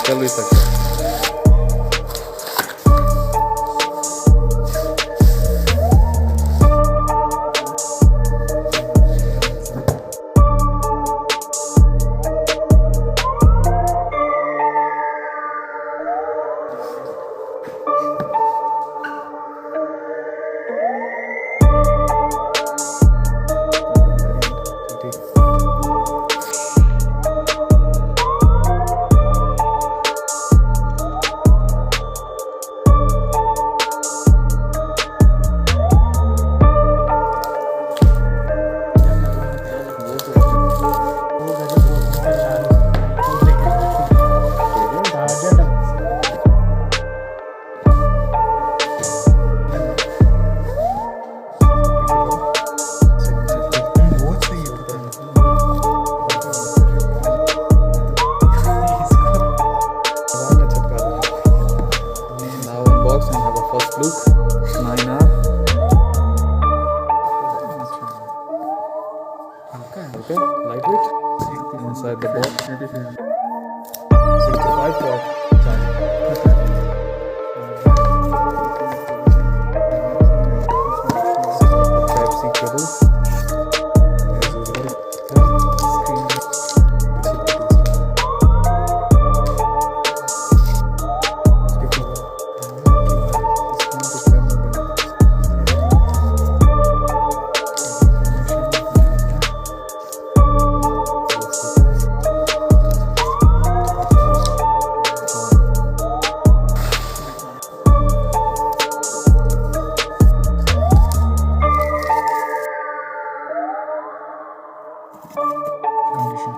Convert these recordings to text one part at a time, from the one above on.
चल भी सकता है। Okay, lightweight. Inside the box, 65 watt charger. Type-C cable. As usual.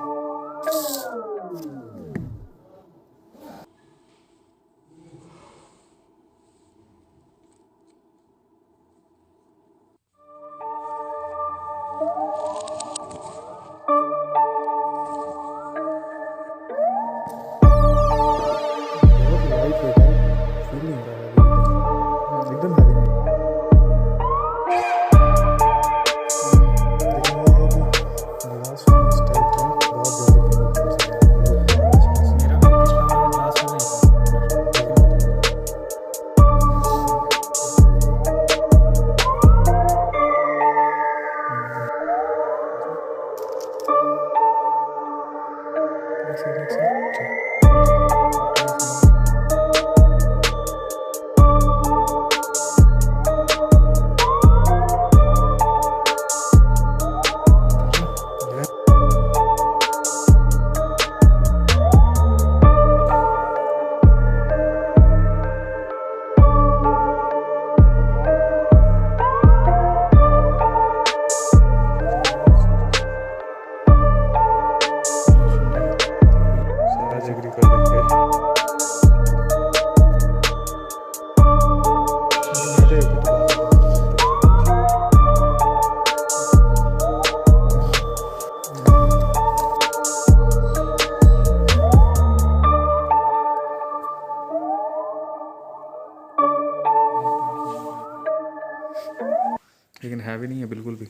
लेकिन हैवी नहीं है बिल्कुल भी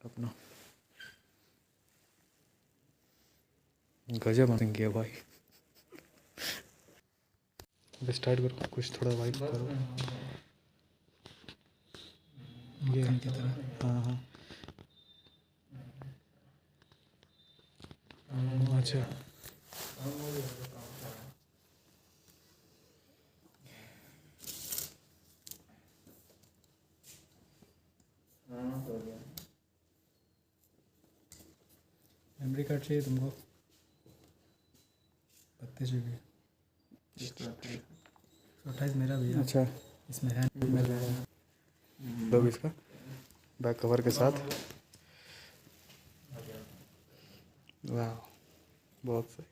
अपना। गजब मसिंग किया भाई। अब स्टार्ट करो, कुछ थोड़ा वाइप करो ये की तरह। हाँ हाँ अच्छा मेमोरी कार्ड चाहिए तुमको? 32 GB 128 मेरा भी है। अच्छा इसमें है दो इसका बैक कवर के साथ। वाह बहुत सही।